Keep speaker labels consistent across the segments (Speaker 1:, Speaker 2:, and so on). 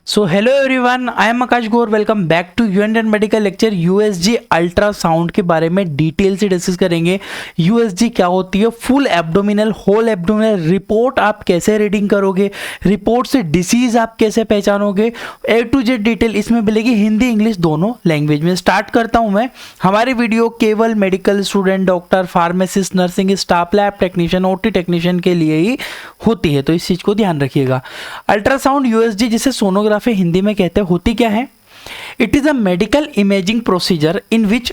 Speaker 1: So hello everyone, I am Akash Gaur. Welcome back to UNN medical lecture. USG ultrasound के बारे में detail से discuss करेंगे। यूएसजी क्या होती है, full abdominal, whole abdominal report आप कैसे रीडिंग करोगे, रिपोर्ट से डिसीज आप कैसे पहचानोगे, ए टू जेड डिटेल इसमें मिलेगी, हिंदी इंग्लिश दोनों लैंग्वेज में। स्टार्ट करता हूं मैं। हमारी वीडियो केवल medical student, doctor, pharmacist, nursing staff, lab technician, OT technician के लिए ही होती है, तो इस चीज को ध्यान रखिएगा। अल्ट्रासाउंड यूएसजी जिसे सोनोग्राफी हिंदी में कहते हैं, होती क्या है? It is a medical imaging procedure in which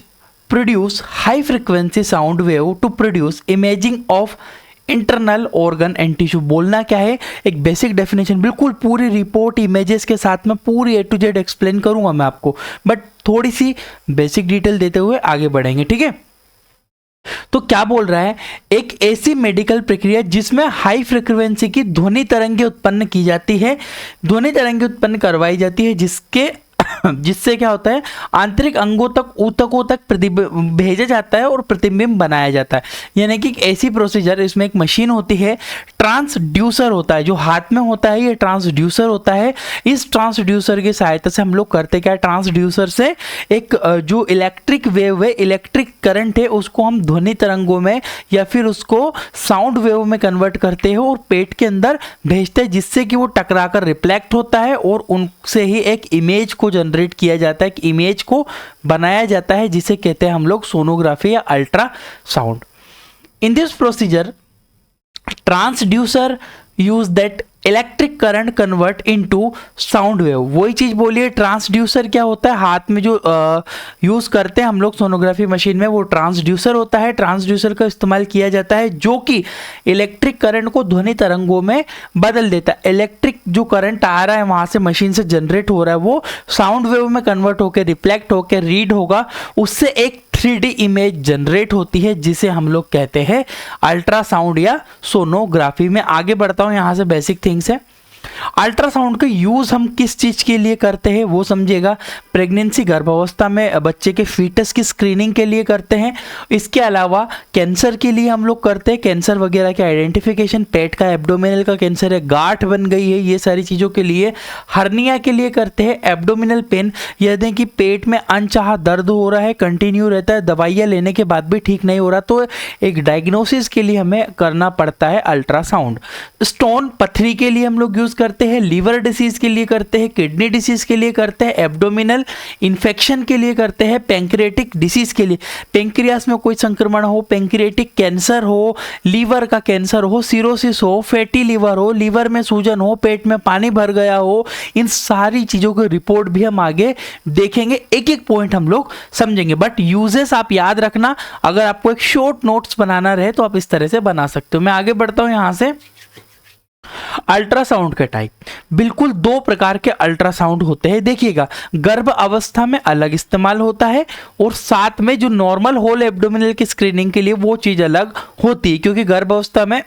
Speaker 1: produce high frequency sound wave to produce imaging of internal organ and tissue. बोलना क्या है, एक बेसिक डेफिनेशन, बिल्कुल पूरी रिपोर्ट इमेजेस के साथ में पूरी ए टू जेड एक्सप्लेन करूंगा मैं आपको, बट थोड़ी सी बेसिक डिटेल देते हुए आगे बढ़ेंगे, ठीक है? तो क्या बोल रहा है, एक ऐसी मेडिकल प्रक्रिया जिसमें हाई फ्रीक्वेंसी की ध्वनि तरंगें उत्पन्न की जाती है, ध्वनि तरंगें उत्पन्न करवाई जाती है, जिससे क्या होता है, आंतरिक अंगों तक, ऊतकों तक भेजा जाता है और प्रतिबिंब बनाया जाता है। यानी कि एक ऐसी प्रोसीजर, इसमें एक मशीन होती है, ट्रांसड्यूसर होता है, जो हाथ में होता है, ये ट्रांसड्यूसर होता है। इस ट्रांसड्यूसर की सहायता से हम लोग करते क्या है, ट्रांसड्यूसर से एक जो इलेक्ट्रिक वेव है, इलेक्ट्रिक करंट है, उसको हम ध्वनि तरंगों में या फिर उसको साउंड वेव में कन्वर्ट करते हैं और पेट के अंदर भेजते हैं, जिससे कि वो टकराकर रिफ्लेक्ट होता है और उनसे ही एक इमेज को जनरेट किया जाता है, एक इमेज को बनाया जाता है, जिसे कहते हैं हम लोग सोनोग्राफी या ultrasound. In this procedure transducer use that electric current convert into sound wave. वही चीज बोलिए, ट्रांसड्यूसर क्या होता है, हाथ में जो यूज करते हैं हम लोग सोनोग्राफी मशीन में, वो ट्रांसड्यूसर होता है। ट्रांसड्यूसर का इस्तेमाल किया जाता है जो कि इलेक्ट्रिक करंट को ध्वनि तरंगों में बदल देता है। इलेक्ट्रिक जो करंट आ रहा है वहां से मशीन से जनरेट हो रहा है, वो साउंड वेव में कन्वर्ट होकर रिफ्लेक्ट होकर रीड होगा, उससे एक 3D इमेज जनरेट होती है, जिसे हम लोग कहते हैं अल्ट्रासाउंड या सोनोग्राफी। में आगे बढ़ता हूं, यहां से बेसिक थिंग्स है। अल्ट्रासाउंड का यूज हम किस चीज के लिए करते हैं वो समझिएगा। प्रेगनेंसी, गर्भावस्था में बच्चे के फीटस की स्क्रीनिंग के लिए करते हैं। इसके अलावा कैंसर के लिए हम लोग करते हैं, कैंसर वगैरह के आइडेंटिफिकेशन, पेट का एब्डोमिनल का कैंसर है, गांठ बन गई है, ये सारी चीजों के लिए। हर्निया के लिए करते हैं, एब्डोमिनल पेन, यदि कि पेट में अनचाहा दर्द हो रहा है, कंटिन्यू रहता है, दवाइयां लेने के बाद भी ठीक नहीं हो रहा, तो एक डायग्नोसिस के लिए हमें करना पड़ता है अल्ट्रासाउंड। स्टोन, पथरी के लिए हम लोग यूज करते हैं, लीवर डिसीज के लिए करते हैं, किडनी डिसीज के लिए करते हैं, एब्डोमिनल इन्फेक्शन के लिए करते हैं, पैंक्रियाटिक डिसीज के लिए, पेंक्रियास में कोई संक्रमण हो, पैंक्रियाटिक कैंसर हो, लीवर का कैंसर हो, सिरोसिस हो, फैटी लीवर हो, लीवर में सूजन हो, पेट में पानी भर गया हो, इन सारी चीजों की रिपोर्ट भी हम आगे देखेंगे, एक एक पॉइंट हम लोग समझेंगे। बट यूजेस आप याद रखना, अगर आपको एक शॉर्ट नोट्स बनाना रहे तो आप इस तरह से बना सकते हो। मैं आगे बढ़ता हूं यहां से। अल्ट्रासाउंड के टाइप, बिल्कुल दो प्रकार के अल्ट्रासाउंड होते हैं। देखिएगा, गर्भ अवस्था में अलग इस्तेमाल होता है और साथ में जो नॉर्मल होल एब्डोमिनल की स्क्रीनिंग के लिए वो चीज अलग होती है, क्योंकि गर्भ अवस्था में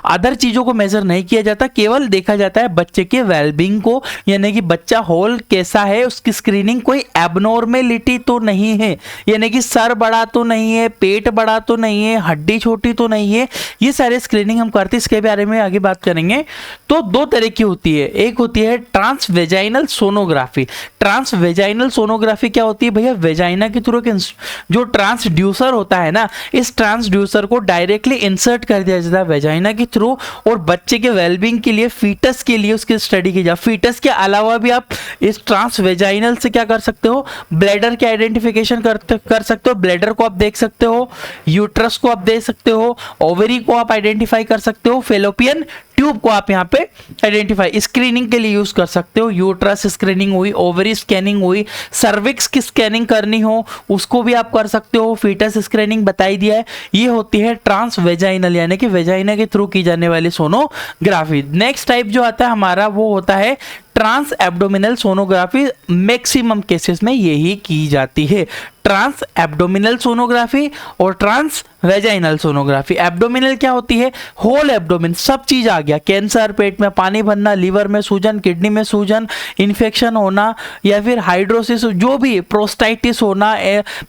Speaker 1: अदर चीजों को मेजर नहीं किया जाता, केवल देखा जाता है बच्चे के वेलबींग को, यानी कि बच्चा होल कैसा है, उसकी स्क्रीनिंग, कोई एबनॉर्मेलिटी तो नहीं है, यानी कि सर बड़ा तो नहीं है, पेट बड़ा तो नहीं है, हड्डी छोटी तो नहीं है, ये सारे स्क्रीनिंग हम करते हैं। इसके बारे में आगे बात करेंगे। तो दो तरह की होती है, एक होती है ट्रांसवेजाइनल सोनोग्राफी। ट्रांसवेजाइनल सोनोग्राफी क्या होती है भैया, वेजाइना के थ्रू जो ट्रांसड्यूसर होता है ना, इस ट्रांसड्यूसर को डायरेक्टली इंसर्ट कर दिया जाता है वेजाइना के थ्रू, और बच्चे के वेलबींग के लिए, फीटस के लिए उसकी स्टडी की जाए। फीटस के अलावा भी आप इस ट्रांसवेजाइनल से क्या कर सकते हो, ब्लैडर के आइडेंटिफिकेशन कर सकते हो, ब्लैडर को आप देख सकते हो, यूट्रस को आप देख सकते हो, ओवरी को आप आइडेंटिफाई कर सकते हो, फेलोपियन ट्यूब को आप यहाँ पे आइडेंटिफाई स्क्रीनिंग के लिए यूज कर सकते हो। यूट्रस स्क्रीनिंग हुई, ओवरी स्कैनिंग हुई, सर्विक्स की स्कैनिंग करनी हो उसको भी आप कर सकते हो, फीटस स्क्रीनिंग बताई दिया है। ये होती है ट्रांसवेजाइनल, यानी कि वेजाइना के थ्रू की जाने वाली सोनोग्राफी। नेक्स्ट टाइप जो आता है हमारा वो होता है trans abdominal sonography. Maximum cases में यही की जाती है। ट्रांस एब्डोमिनल सोनोग्राफी और ट्रांस वेजाइनल सोनोग्राफी। एब्डोमिनल क्या होती है, होल एब्डोमिन, सब चीज आ गया, कैंसर, पेट में पानी भरना, लीवर में सूजन, किडनी में सूजन, इन्फेक्शन होना या फिर हाइड्रोसिस, जो भी प्रोस्टाइटिस होना,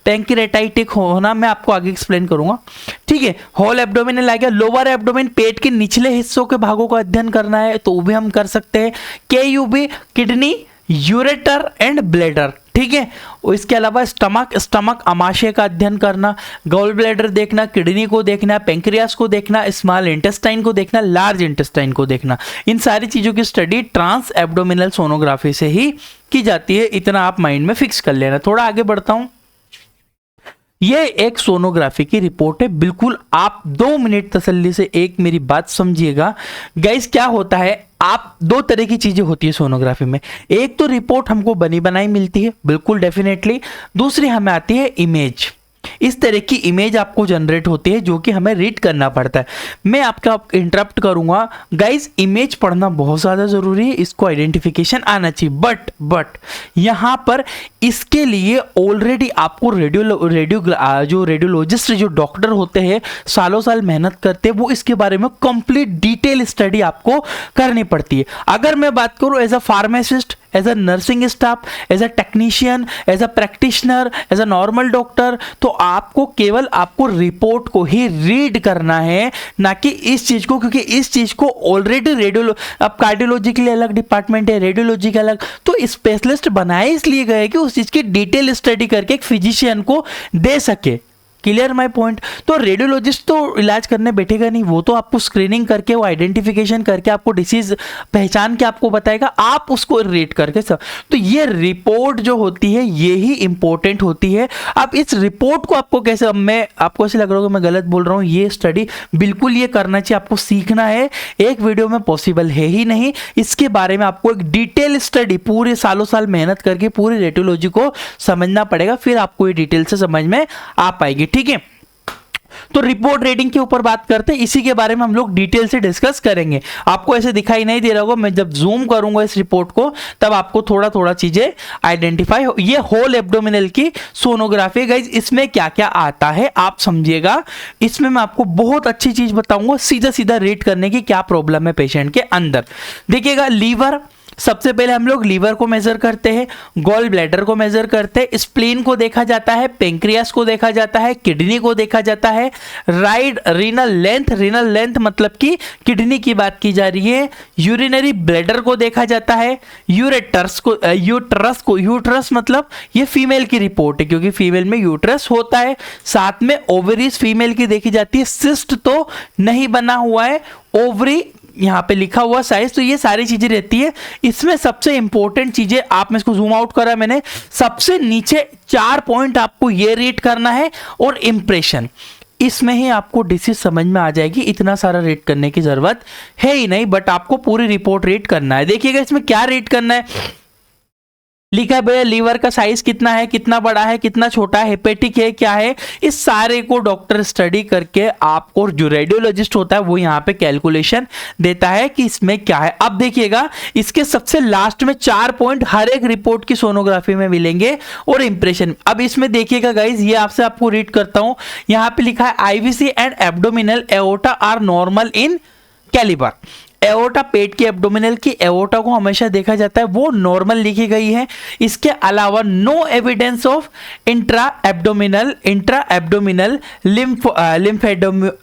Speaker 1: पैंक्रेटाइटिक होना, मैं आपको आगे एक्सप्लेन करूंगा, ठीक है। होल एब्डोमिनल आ गया। लोअर एब्डोमिन, पेट के निचले हिस्सों के भागों का अध्ययन करना है तो वो भी हम कर सकते हैं। केयूबी, किडनी, यूरेटर एंड ब्लैडर, ठीक है। और इसके अलावा स्टमक आमाशय का अध्ययन करना, गॉल ब्लैडर देखना, किडनी को देखना, पेंक्रियास को देखना, स्मॉल इंटेस्टाइन को देखना, लार्ज इंटेस्टाइन को देखना, इन सारी चीजों की स्टडी ट्रांस एब्डोमिनल सोनोग्राफी से ही की जाती है। इतना आप माइंड में फिक्स कर लेना। थोड़ा आगे बढ़ता हूं। ये एक सोनोग्राफी की रिपोर्ट है, बिल्कुल आप 2 मिनट तसल्ली से एक मेरी बात समझिएगा। गाइस क्या होता है, आप 2 तरह की चीजें होती है सोनोग्राफी में। एक तो रिपोर्ट हमको बनी बनाई मिलती है, बिल्कुल डेफिनेटली। दूसरी हमें आती है इमेज। इस तरह की इमेज आपको जनरेट होती है जो कि हमें रीड करना पड़ता है। मैं आपका इंटरप्ट करूंगा। गाइस इमेज पढ़ना बहुत ज़्यादा ज़रूरी है, इसको आइडेंटिफिकेशन आना चाहिए। बट यहाँ पर इसके लिए ऑलरेडी आपको जो रेडियोलॉजिस्ट जो डॉक्टर होते हैं, सालों साल मेहनत करते हैं, वो इसके बारे में कंप्लीट डिटेल स्टडी आपको करनी पड़ती है। अगर मैं बात करूँ as a pharmacist, as a nursing staff, as a technician, as a practitioner, as a normal doctor, तो आपको केवल आपको रिपोर्ट को ही रीड करना है, ना कि इस चीज को, क्योंकि इस चीज को ऑलरेडी अब कार्डियोलॉजी के लिए अलग डिपार्टमेंट है, रेडियोलॉजी का अलग, तो स्पेशलिस्ट बनाए इसलिए गए कि उस चीज की डिटेल स्टडी करके एक फिजिशियन को दे सके। Clear my point. तो रेडियोलॉजिस्ट तो इलाज करने बैठेगा नहीं, वो तो आपको स्क्रीनिंग करके, वो आइडेंटिफिकेशन करके, आपको डिसीज पहचान के आपको बताएगा, आप उसको रेट करके सब। तो ये रिपोर्ट जो होती है ये ही इंपॉर्टेंट होती है। अब इस रिपोर्ट को आपको कैसे, मैं आपको ऐसे लग रहा होगा मैं गलत बोल रहा हूँ, ये स्टडी बिल्कुल ये करना चाहिए, आपको सीखना है। एक वीडियो में पॉसिबल है ही नहीं, इसके बारे में आपको एक डिटेल स्टडी पूरे सालों साल मेहनत करके पूरी रेडियोलॉजी को समझना पड़ेगा, फिर आपको ये डिटेल से समझ में आ पाएगी, ठीक है। तो रिपोर्ट रीडिंग के ऊपर बात करते हैं, इसी के बारे में हम लोग डिटेल से डिस्कस करेंगे। आपको ऐसे दिखाई नहीं दे रहा होगा, मैं जब जूम करूंगा इस रिपोर्ट को तब आपको थोड़ा थोड़ा चीजें आइडेंटिफाई हो। ये होल एब्डोमिनल की सोनोग्राफी गाइज, इसमें क्या क्या आता है आप समझिएगा। इसमें मैं आपको बहुत अच्छी चीज बताऊंगा, सीधा सीधा रेट करने की क्या प्रॉब्लम है पेशेंट के अंदर। देखिएगा, लीवर, सबसे पहले हम लोग लीवर को मेजर करते हैं, गॉल ब्लैडर को मेजर करते हैं, स्प्लीन को देखा जाता है, पेंक्रियास को देखा जाता है, किडनी को देखा जाता है, राइट रीनल लेंथ मतलब कि किडनी की बात की जा रही है, यूरिनरी ब्लैडर को देखा जाता है, यूट्रस मतलब ये फीमेल की रिपोर्ट है क्योंकि फीमेल में यूट्रस होता है, साथ में ओवरीज फीमेल की देखी जाती है, सिस्ट तो नहीं बना हुआ है, ओवरी यहाँ पे लिखा हुआ साइज, तो ये सारी चीजें रहती है। इसमें सबसे इंपॉर्टेंट चीजें, आप में इसको जूम आउट करा मैंने, सबसे नीचे 4 पॉइंट आपको ये रेट करना है और इंप्रेशन, इसमें ही आपको डिसीज समझ में आ जाएगी। इतना सारा रेट करने की जरूरत है ही नहीं, बट आपको पूरी रिपोर्ट रेट करना है। देखिएगा इसमें क्या रेट करना है, लिखा है भैया लीवर का साइज कितना है, कितना बड़ा है, कितना छोटा है, हेपेटिक है, क्या है, इस सारे को डॉक्टर स्टडी करके आपको, जो रेडियोलॉजिस्ट होता है वो यहाँ पे कैलकुलेशन देता है कि इसमें क्या है। अब देखिएगा इसके सबसे लास्ट में 4 पॉइंट हर एक रिपोर्ट की सोनोग्राफी में मिलेंगे और इंप्रेशन। अब इसमें देखिएगा गाइज, ये आपको रीड करता हूं, यहाँ पे लिखा है IVC and abdominal aorta are normal in calibre. Aorta, पेट की एब्डोमिनल की एओर्टा को हमेशा देखा जाता है, वो नॉर्मल लिखी गई है। इसके अलावा no evidence of intra abdominal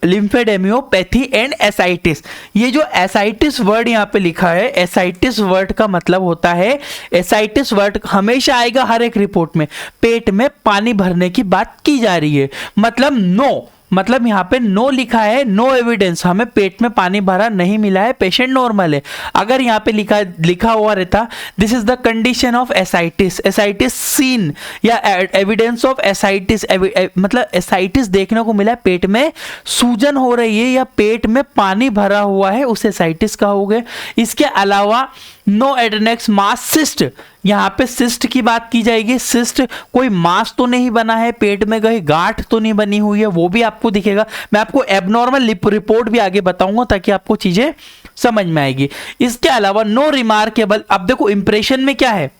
Speaker 1: lymphadenopathy and ascites. ये जो एसाइटिस वर्ड यहाँ पे लिखा है, एसाइटिस वर्ड का मतलब होता है, एसाइटिस वर्ड हमेशा आएगा हर एक रिपोर्ट में, पेट में पानी भरने की बात की जा रही है, मतलब नो, मतलब यहाँ पे नो लिखा है, नो एविडेंस, हमें पेट में पानी भरा नहीं मिला है, पेशेंट नॉर्मल है। अगर यहाँ पे लिखा हुआ रहता this is the condition of ascites seen, या एविडेंस ऑफ एसाइटिस, मतलब एसाइटिस देखने को मिला है, पेट में सूजन हो रही है या पेट में पानी भरा हुआ है, उसे एसाइटिस कहोगे। इसके अलावा नो एडेनेक्स मास सिस्ट, यहाँ पे सिस्ट की बात की जाएगी, सिस्ट कोई मास तो नहीं बना है, पेट में कहीं गांठ तो नहीं बनी हुई है, वो भी आपको दिखेगा। मैं आपको एबनॉर्मल रिपोर्ट भी आगे बताऊंगा ताकि आपको चीजें समझ में आएगी। इसके अलावा नो रिमार्केबल, अब देखो इंप्रेशन में क्या है,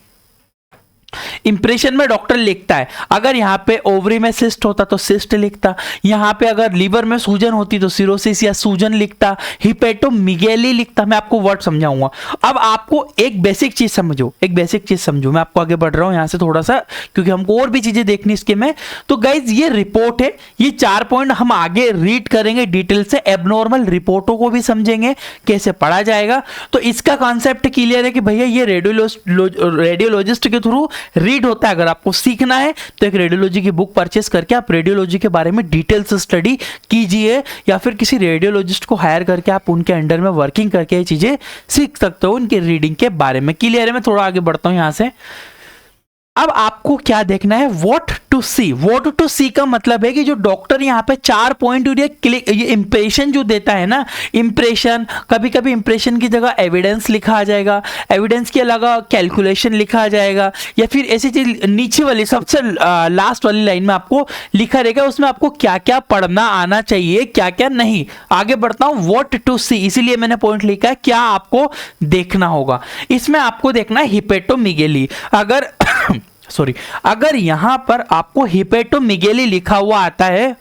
Speaker 1: इंप्रेशन में डॉक्टर लिखता है, अगर यहाँ पे ओवरी में सिस्ट होता तो सिस्ट लिखता, यहाँ पे अगर लीवर में सूजन होती तो सिरोसिस या सूजन लिखता, हिपेटोमीगेली लिखता। मैं आपको वर्ड समझाऊंगा। अब आपको एक बेसिक चीज समझो, एक बेसिक चीज समझो। मैं आपको आगे बढ़ रहा हूँ यहाँ से थोड़ा सा, क्योंकि हमको और भी चीजें देखनी इसके में। तो गाइज ये रिपोर्ट है, ये 4 पॉइंट हम आगे रीड करेंगे डिटेल से, एबनॉर्मल रिपोर्टों को भी समझेंगे कैसे पढ़ा जाएगा। तो इसका कॉन्सेप्ट क्लियर है कि भैया ये रेडियोलॉजिस्ट के थ्रू रीड होता है। अगर आपको सीखना है तो एक रेडियोलॉजी की बुक परचेस करके आप रेडियोलॉजी के बारे में डिटेल से स्टडी कीजिए, या फिर किसी रेडियोलॉजिस्ट को हायर करके आप उनके अंडर में वर्किंग करके ये चीजें सीख सकते हो उनकी रीडिंग के बारे में। क्लियर है? मैं थोड़ा आगे बढ़ता हूं यहां से। अब आपको क्या देखना है, what to see. What to see का मतलब है कि जो डॉक्टर यहाँ पे 4 पॉइंट ये इंप्रेशन जो देता है ना, इंप्रेशन, कभी कभी इंप्रेशन की जगह एविडेंस लिखा आ जाएगा, एविडेंस के अलावा कैलकुलेशन लिखा आ जाएगा, या फिर ऐसी चीज नीचे वाली सबसे लास्ट वाली लाइन में आपको लिखा रहेगा, उसमें आपको क्या क्या पढ़ना आना चाहिए, क्या क्या नहीं। आगे बढ़ता हूं, व्हाट टू सी, इसीलिए मैंने पॉइंट लिखा है क्या आपको देखना होगा। इसमें आपको देखना है हिपेटोमीगेली। अगर यहां पर आपको हिपेटोमीगेली लिखा हुआ आता है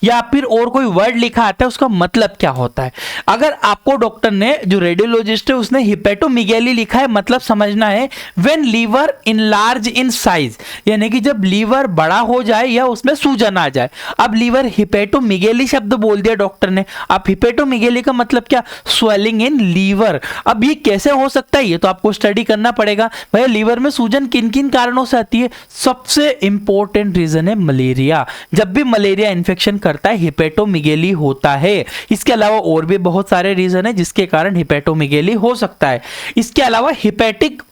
Speaker 1: या फिर और कोई वर्ड लिखा आता है, उसका मतलब क्या होता है। अगर आपको डॉक्टर ने, जो रेडियोलॉजिस्ट है, उसने हिपेटोमीगेली लिखा है, मतलब समझना है when liver enlarge in size, यानी कि जब लीवर बड़ा हो जाए या उसमें सूजन आ जाए। अब लीवर, हिपेटोमीगेली शब्द बोल दिया डॉक्टर ने। अब हिपेटोमीगेली का मतलब क्या, स्वेलिंग इन लीवर। अब ये कैसे हो सकता है, ये तो आपको स्टडी करना पड़ेगा। भैया लीवर में सूजन किन किन कारणों से आती है? सबसे इंपॉर्टेंट रीजन है मलेरिया। जब भी मलेरिया इन्फेक्शन करता है हिपेटोमीगेली होता है। इसके अलावा और भी बहुत सारे रीजन है जिसके कारण हिपेटोमीगेली हो सकता है। इसके अलावा हिपैटिक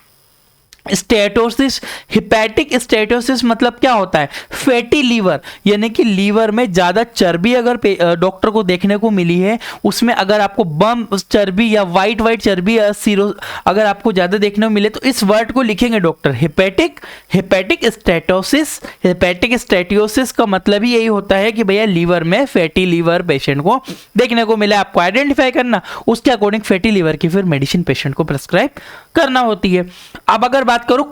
Speaker 1: स्टेटोसिस, हिपैटिक स्टेटोसिस मतलब क्या होता है, फैटी लीवर, यानी कि लीवर में ज्यादा चर्बी अगर डॉक्टर को देखने को मिली है, उसमें अगर आपको बम चर्बी या वाइट चर्बी या सीरो अगर आपको ज्यादा देखने को मिले, तो इस वर्ड को लिखेंगे doctor hepatic steatosis. Hepatic steatosis का मतलब ही यही होता है कि भैया लीवर में फैटी लीवर पेशेंट को देखने को मिला। आपको आइडेंटिफाई करना, उसके अकॉर्डिंग फैटी लीवर की फिर मेडिसिन पेशेंट को प्रेस्क्राइब करना होती है। अब अगर बात करूं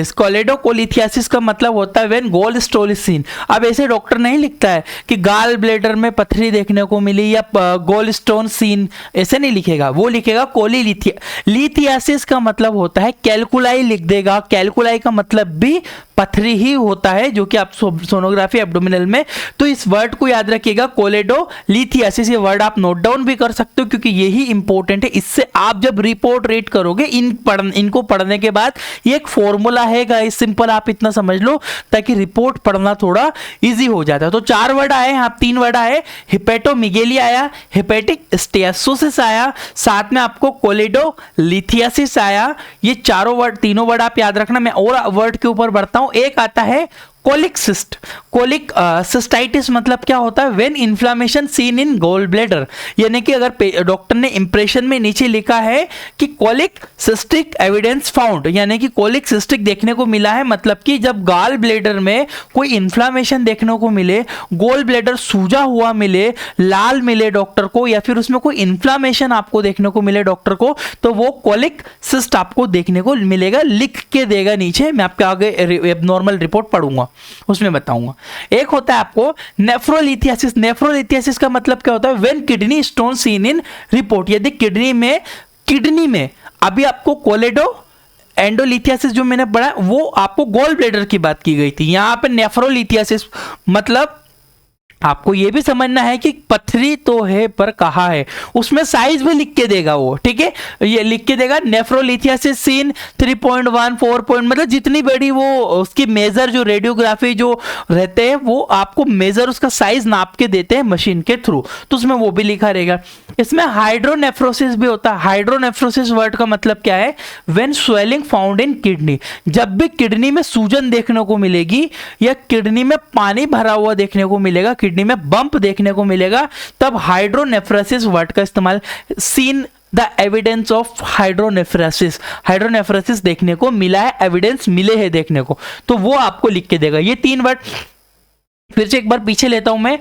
Speaker 1: कोलेडोकोलिथियासिस का मतलब होता है when gall stone is seen. अब ऐसे डॉक्टर नहीं लिखता है कि गाल ब्लेडर में पथरी देखने को मिली या गॉल स्टोन सीन, ऐसे नहीं लिखेगा। वो लिखेगा कोलिथियासिस का मतलब होता है कैलकुलाई लिख देगा। कैलकुलाई का मतलब भी पथरी ही होता है, जो कि आप सोनोग्राफी एब्डोमिनल में। तो इस वर्ड को याद रखिएगा, कोलेडोलिथियासिस। ये वर्ड आप नोट डाउन भी कर सकते हो क्योंकि यही इंपॉर्टेंट है। इससे आप जब रिपोर्ट रीड करोगे, इनको पढ़ने के बाद ये एक फॉर्मूला है गाइस, सिंपल, आप इतना समझ लो ताकि रिपोर्ट पढ़ना थोड़ा इजी हो जाता है। तो 4 वर्ड आए, आप 3 वर्ड आए, हिपेटोमीगेली आया, हिपैटिक स्टेटोसिस आया, साथ में आपको कोलेडोलिथियासिस आया। ये तीनों वर्ड आप याद रखना। मैं और वर्ड के ऊपर बढ़ता हूं। एक आता है कोलिक सिस्टाइटिस, मतलब क्या होता है, when inflammation seen in gall bladder, यानी कि अगर डॉक्टर ने इंप्रेशन में नीचे लिखा है कि कोलिक सिस्टिक एविडेंस फाउंड, यानी कि कोलिक सिस्टिक देखने को मिला है, मतलब कि जब गॉल ब्लैडर में कोई इन्फ्लामेशन देखने को मिले, गॉल ब्लैडर सूजा हुआ मिले, लाल मिले डॉक्टर को, या फिर उसमें कोई इन्फ्लामेशन आपको देखने को मिले डॉक्टर को, तो वो कोलिक सिस्ट आपको देखने को मिलेगा। लिख के देगा नीचे, मैं आपके आगे एबनॉर्मल रिपोर्ट पढ़ूंगा, उसमें बताऊंगा। एक होता है आपको नेफ्रोलिथियासिस। नेफ्रोलिथियासिस का मतलब क्या होता है, when kidney stone seen in report, यदि किडनी में अभी आपको कोलेडो एंडोलिथियासिस जो मैंने पढ़ा वो आपको गॉल ब्लैडर की बात की गई थी। यहां पे नेफ्रोलिथियासिस मतलब आपको यह भी समझना है कि पथरी तो है पर कहाँ है, उसमें साइज भी लिख के देगा वो, ठीक है, ये लिख के देगा नेफ्रोलिथियासिस सीन 3.1 4 मतलब जितनी बड़ी वो उसकी मेजर जो रेडियोग्राफी जो रहते हैं वो आपको मेजर उसका साइज नाप के देते हैं मशीन के थ्रू, तो उसमें वो भी लिखा रहेगा। इसमें हाइड्रोनेफ्रोसिस भी होता है। हाइड्रोनेफ्रोसिस वर्ड का मतलब क्या है, when swelling found in kidney, जब भी किडनी में सूजन देखने को मिलेगी या किडनी में पानी भरा हुआ देखने को मिलेगा, किडनी में बंप देखने को मिलेगा, तब हाइड्रोनेफ्रोसिस वर्ड का इस्तेमाल। Seen the evidence of hydronephrosis देखने को मिला है, एविडेंस मिले हैं देखने को, तो वो आपको लिख के देगा। ये 3 वर्ड फिर से एक बार पीछे लेता हूं मैं,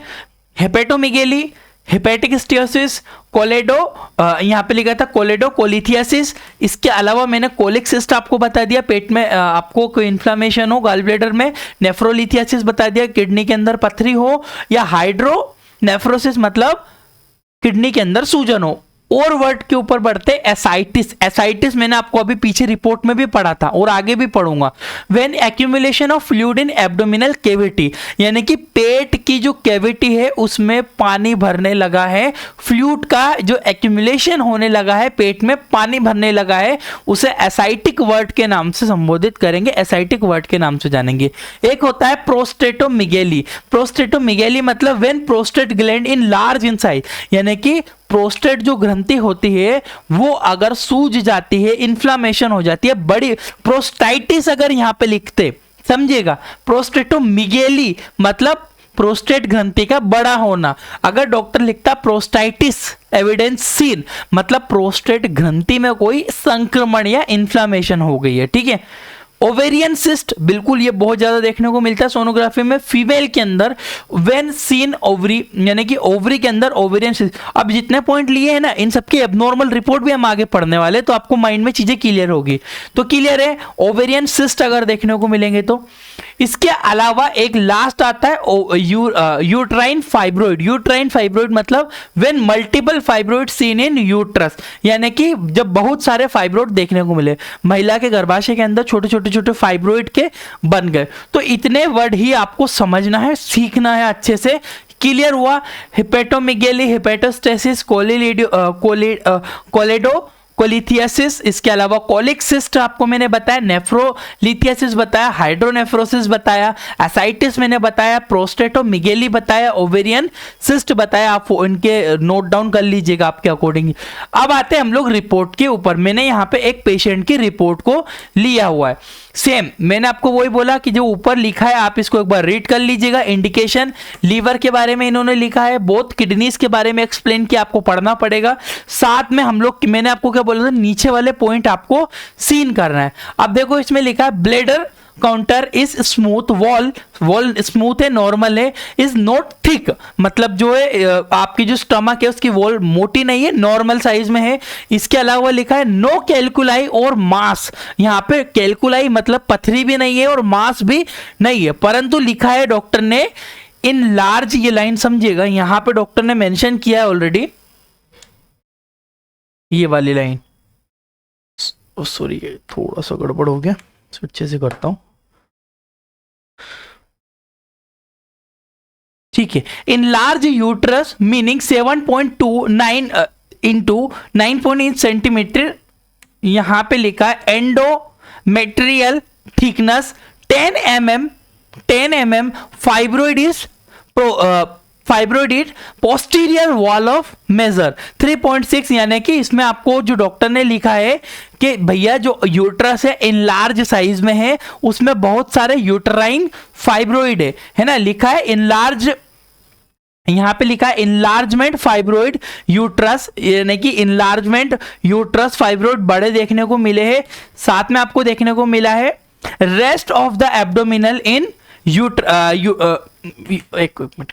Speaker 1: हेपेटोमीगेली, हेपेटिक स्टियोसिस, कोलेडो, यहाँ पे लिखा था कोलेडो कोलिथियासिस। इसके अलावा मैंने कोलिक सिस्ट आपको बता दिया, पेट में आपको कोई इन्फ्लामेशन हो गॉल ब्लैडर में। नेफ्रोलिथियासिस बता दिया, किडनी के अंदर पथरी हो। या हाइड्रोनेफ्रोसिस मतलब किडनी के अंदर सूजन हो। और वर्ड के ऊपर बढ़ते एसाइटिस। एसाइटिस मैंने आपको अभी पीछे रिपोर्ट में भी पढ़ा था और आगे भी पढ़ूंगा। When accumulation of fluid in abdominal cavity, यानी कि पेट की जो कैविटी है उसमें पानी भरने लगा है, फ्लूइड का जो एक्यूमुलेशन होने लगा है, पेट में पानी भरने लगा है, उसे एसाइटिक वर्ड के नाम से संबोधित करेंगे, एसाइटिक वर्ड के नाम से जानेंगे। एक होता है प्रोस्टेटोमिगेली। प्रोस्टेटोमिगेली मतलब when prostate gland in large in size, यानी कि प्रोस्टेट जो ग्रंथि होती है वो अगर सूज जाती है, इन्फ्लामेशन हो जाती है, बड़ी प्रोस्टाइटिस अगर यहां पे लिखते समझिएगा। प्रोस्टेटोमिगेली मतलब प्रोस्टेट ग्रंथि का बड़ा होना। अगर डॉक्टर लिखता प्रोस्टाइटिस एविडेंस सीन मतलब प्रोस्टेट ग्रंथि में कोई संक्रमण या इन्फ्लामेशन हो गई है, ठीक है। ओवेरियन सिस्ट, बिल्कुल ये बहुत ज्यादा देखने को मिलता है सोनोग्राफी में फीमेल के अंदर। व्हेन सीन ओवरी, यानी कि ओवरी के अंदर ओवेरियन सिस्ट। अब जितने पॉइंट लिए हैं ना, इन सबके एबनॉर्मल रिपोर्ट भी हम आगे पढ़ने वाले, तो आपको माइंड में चीजें क्लियर होगी। तो क्लियर है, ओवेरियन सिस्ट अगर देखने को मिलेंगे तो। इसके अलावा एक लास्ट आता है यूट्राइन फाइब्रोइड। यूट्राइन फाइब्रोइड मतलब when multiple fibroid seen in uterus, यानी कि जब बहुत सारे फाइब्रोइड देखने को मिले, महिला के गर्भाशय के अंदर छोटे छोटे छोटे फाइब्रोइड के बन गए। तो इतने वर्ड ही आपको समझना है, सीखना है अच्छे से। क्लियर हुआ? हेपेटोमिगेली, हेपेटोस्टेसिस, कोलेडो कोलिथियासिस, इसके अलावा कोलिक सिस्ट आपको मैंने बताया, नेफ्रोलिथियासिस बताया, हाइड्रोनेफ्रोसिस बताया, एसाइटिस मैंने बताया, प्रोस्टेटोमिगेली बताया, ओवेरियन सिस्ट बताया। आप इनके नोट डाउन कर लीजिएगा आपके अकॉर्डिंग। अब आते हैं हम लोग रिपोर्ट के ऊपर। मैंने यहाँ पे एक पेशेंट की रिपोर्ट को लिया हुआ है। सेम मैंने आपको वही बोला कि जो ऊपर लिखा है आप इसको एक बार रीड कर लीजिएगा। इंडिकेशन लीवर के बारे में इन्होंने लिखा है, बोथ किडनीज के बारे में एक्सप्लेन किया, आपको पढ़ना पड़ेगा। साथ में हम लोग, मैंने आपको क्या बोला था, नीचे वाले पॉइंट आपको सीन करना है। अब देखो इसमें लिखा है bladder counter is smooth, wall smooth है, नॉर्मल है, इज नॉट थिक मतलब जो है आपकी जो स्टमक है उसकी वॉल मोटी नहीं है, नॉर्मल साइज में है। इसके अलावा लिखा है नो कैलकुलाई और मास। यहाँ पे कैलकुलाई मतलब पथरी भी नहीं है और मास भी नहीं है, परंतु लिखा है डॉक्टर ने इन लार्ज, ये लाइन समझिएगा, यहां पे डॉक्टर ने मेंशन किया है ऑलरेडी, ये वाली लाइन। सॉरी थोड़ा सा गड़बड़ हो गया, अच्छे से करता हूं, ठीक है। In large uterus meaning 7.29 into 9.8 centimetre, यहां पे लिखा है endometrial thickness 10 mm fibroid is posterior wall of measure 3.6, यानी कि इसमें आपको जो डॉक्टर ने लिखा है कि भैया जो यूट्रस है इन लार्ज साइज में है, उसमें बहुत सारे यूट्राइन फाइब्रोइड है ना, लिखा है इन लार्ज, यहां पे लिखा है इनलार्जमेंट फाइब्रोइड यूट्रस, यानी कि इनलार्जमेंट यूट्रस फाइब्रोइड बड़े देखने को मिले हैं। साथ में आपको देखने को मिला है रेस्ट ऑफ द एब्डोमिनल इन एक मिनट,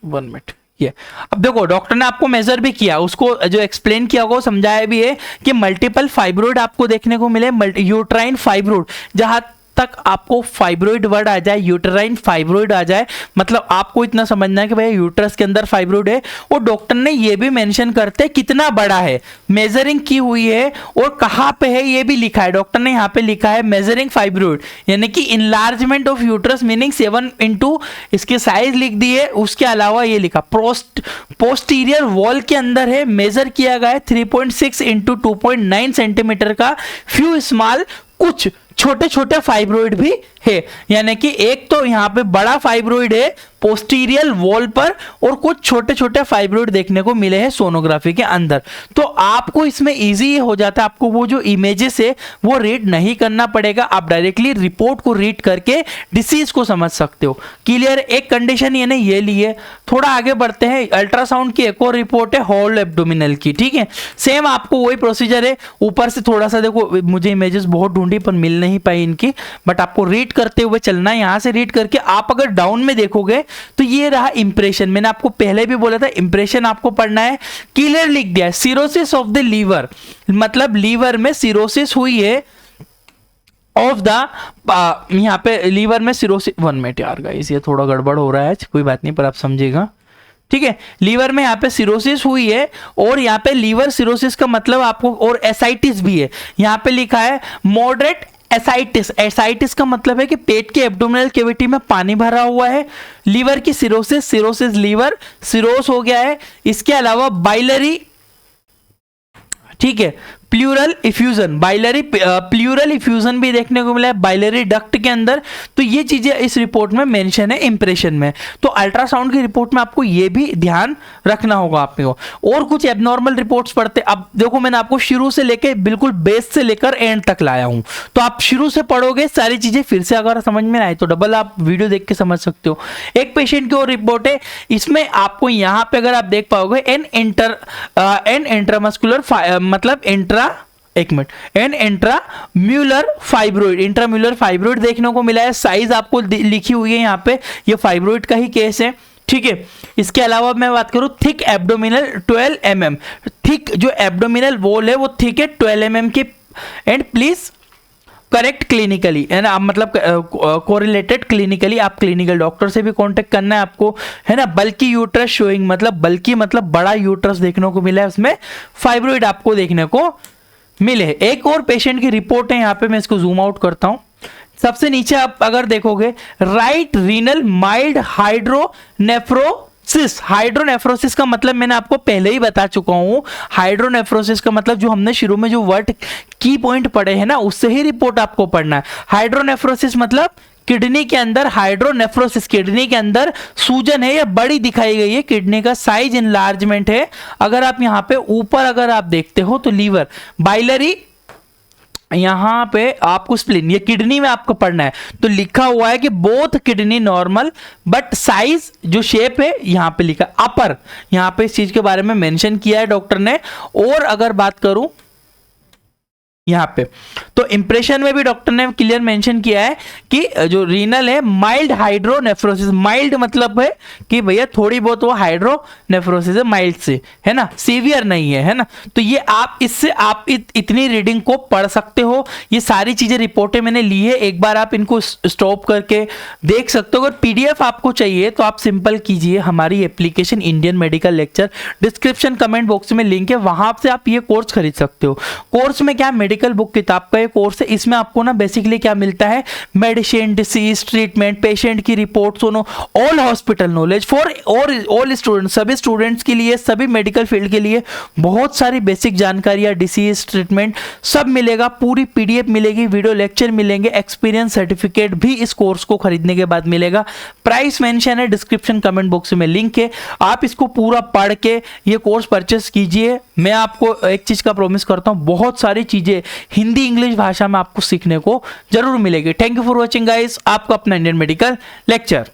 Speaker 1: 1 मिनट, ये अब देखो डॉक्टर ने आपको मेजर भी किया, उसको जो एक्सप्लेन किया होगा समझाया भी है कि मल्टीपल फाइब्रोइड आपको देखने को मिले, यूट्राइन फाइब्रोइड, जहां तक आपको फाइब्रोइड वर्ड आ जाए, यूट्राइन फाइब्रोइड आ जाए, मतलब आपको इतना समझना है कि भैया यूट्रस के अंदर फाइब्रोइड है। और डॉक्टर ने ये भी मेंशन करते हैं कितना बड़ा है, मेजरिंग की हुई है और कहां पे है ये भी लिखा है। डॉक्टर ने यहां पे लिखा है मेजरिंग फाइब्रोइड, यानी कि enlargement of uterus meaning 7 into इसके साइज लिख दी है। उसके अलावा ये लिखा पोस्टीरियर वॉल के अंदर है, मेजर किया गया है 3.6 इंटू 2.9 सेंटीमीटर का। फ्यू स्मॉल, कुछ छोटे छोटे फाइब्रोइड भी है, यानी कि एक तो यहां पे बड़ा फाइब्रोइड है पोस्टीरियर वॉल पर और कुछ छोटे छोटे फाइब्रोइड देखने को मिले हैं सोनोग्राफी के अंदर। तो आपको इसमें इजी हो जाता है, आपको वो जो इमेजेस है वो रीड नहीं करना पड़ेगा, आप डायरेक्टली रिपोर्ट को रीड करके डिसीज को समझ सकते हो। क्लियर? एक कंडीशन ये नहीं ये ली है। थोड़ा आगे बढ़ते हैं, अल्ट्रासाउंड की एक और रिपोर्ट है होल एब्डोमिनल की, ठीक है। सेम आपको वही प्रोसीजर है, ऊपर से थोड़ा सा देखो, मुझे इमेजेस बहुत ढूंढी पर मिल नहीं पाई इनकी, बट आपको रीड करते हुए चलना है। यहां से रीड करके आप अगर डाउन में देखोगे तो ये रहा इंप्रेशन, मैंने आपको पहले भी बोला था इंप्रेशन आपको पढ़ना है। क्लियर लिख दिया है सिरोसिस ऑफ द लीवर, मतलब लीवर में सिरोसिस हुई है ऑफ द, यहाँ पे लीवर में सिरोसिस, 1 मिनट यार गाइस ये थोड़ा गड़बड़ हो रहा है, कोई बात नहीं पर आप समझिएगा, ठीक है। लीवर में यहाँ पे सिरोसिस हुई है और यहाँ पे लीवर सिरोसिस का मतलब आपको, और एसाइटिस भी है, यहाँ पे लिखा है मॉडरेट एसाइटिस। एसाइटिस का मतलब है कि पेट के एब्डोमिनल कैविटी में पानी भरा हुआ है। लीवर की सिरोसिस, सिरोसिस लीवर सिरोस हो गया है। इसके अलावा बाइलरी, ठीक है, pleural effusion, biliary pleural effusion भी देखने को मिला है बाइलरी डक्ट के अंदर। तो ये चीजें इस रिपोर्ट में मेंशन है इंप्रेशन में। तो अल्ट्रासाउंड की रिपोर्ट में आपको ये भी ध्यान रखना होगा आपको। और कुछ एबनॉर्मल रिपोर्ट्स पढ़ते, अब देखो मैंने आपको शुरू से लेकर बिल्कुल बेस से लेकर एंड तक लाया हूं, तो आप शुरू से पढ़ोगे सारी चीजें, फिर से अगर समझ में आए तो डबल आप वीडियो देख के समझ सकते हो। एक पेशेंट की और रिपोर्ट है, इसमें आपको यहाँ पे अगर आप देख पाओगे एन इंट्रामस्कुलर मतलब एन इंट्राम्यूलर फाइब्रोइड, इंट्राम्यूलर फाइब्रोइड देखने को मिला है। साइज आपको लिखी हुई है यहाँ पे, ये फाइब्रोइड का ही केस है, ठीक है। इसके अलावा मैं बात करूं थिक एब्डोमिनल 12 mm, थिक जो एब्डोमिनल वॉल है वो थिक है 12 mm की, एंड प्लीज करेक्ट क्लिनिकली, है ना, मतलब कोरिलेटेड क्लिनिकली, आप क्लिनिकल डॉक्टर से भी कांटेक्ट करना है आपको, है ना। बल्कि यूट्रस शोइंग, मतलब बल्कि मतलब बड़ा यूट्रस देखने को मिला है, उसमें फाइब्रोइड आपको देखने को मिले। एक और पेशेंट की रिपोर्ट है, यहाँ पे मैं इसको जूम आउट करता हूं। सबसे नीचे आप अगर देखोगे right renal mild hydronephrosis. Hydronephrosis का मतलब मैंने आपको पहले ही बता चुका हूं। हाइड्रोनेफ्रोसिस का मतलब जो हमने शुरू में जो वर्ड की पॉइंट पढ़े हैं ना, उससे ही रिपोर्ट आपको पढ़ना है। हाइड्रोनेफ्रोसिस मतलब किडनी के अंदर हाइड्रोनेफ्रोसिस, किडनी के अंदर सूजन है या बड़ी दिखाई गई है, किडनी का साइज इनलार्जमेंट है। अगर आप यहाँ पे ऊपर अगर आप देखते हो तो लीवर, बाइलरी, यहां पे आपको स्प्लीन, ये किडनी में आपको पढ़ना है। तो लिखा हुआ है कि both kidney normal but size जो शेप है यहां पे लिखा अपर, यहां पे इस चीज के बारे में मेंशन किया है डॉक्टर ने। और अगर बात करूं यहाँ पे तो इंप्रेशन में भी डॉक्टर ने क्लियर मेंशन किया है कि जो रीनल है माइल्ड हाइड्रोनेफ्रोसिस, माइल्ड मतलब है कि भैया थोड़ी बहुत वो हाइड्रोनेफ्रोसिस है, माइल्ड से, है ना, सीवियर नहीं है, है ना। तो ये आप इससे आप इतनी रीडिंग को पढ़ सकते हो। ये सारी चीजें रिपोर्टें मैंने ली है, एक बार आप इनको स्टॉप करके देख सकते हो। अगर पीडीएफ आपको चाहिए तो आप सिंपल कीजिए हमारी application Indian medical lecture, description comment box में लिंक है, वहां से आप ये कोर्स खरीद सकते हो। कोर्स में क्या, मेडिकल बुक किताब का ये कोर्स है। इसमें आपको ना बेसिकली क्या मिलता है, मेडिसिन, डिसीज, ट्रीटमेंट, पेशेंट की रिपोर्ट, सुनो, all hospital knowledge for all students, सभी स्टूडेंट्स के लिए, सभी मेडिकल फील्ड के लिए बहुत सारी बेसिक जानकारियां, डिसीज, ट्रीटमेंट सब मिलेगा। पूरी पीडीएफ मिलेगी, वीडियो लेक्चर मिलेंगे, एक्सपीरियंस सर्टिफिकेट भी इस कोर्स को खरीदने के बाद मिलेगा। प्राइस मेंशन है, डिस्क्रिप्शन कमेंट बॉक्स में लिंक है, आप इसको पूरा पढ़ के ये कोर्स परचेस कीजिए। मैं आपको एक चीज का प्रॉमिस करता हूं, बहुत सारी चीजें हिंदी इंग्लिश भाषा में आपको सीखने को जरूर मिलेगी। Thank you for watching guys, आपका अपना इंडियन मेडिकल लेक्चर।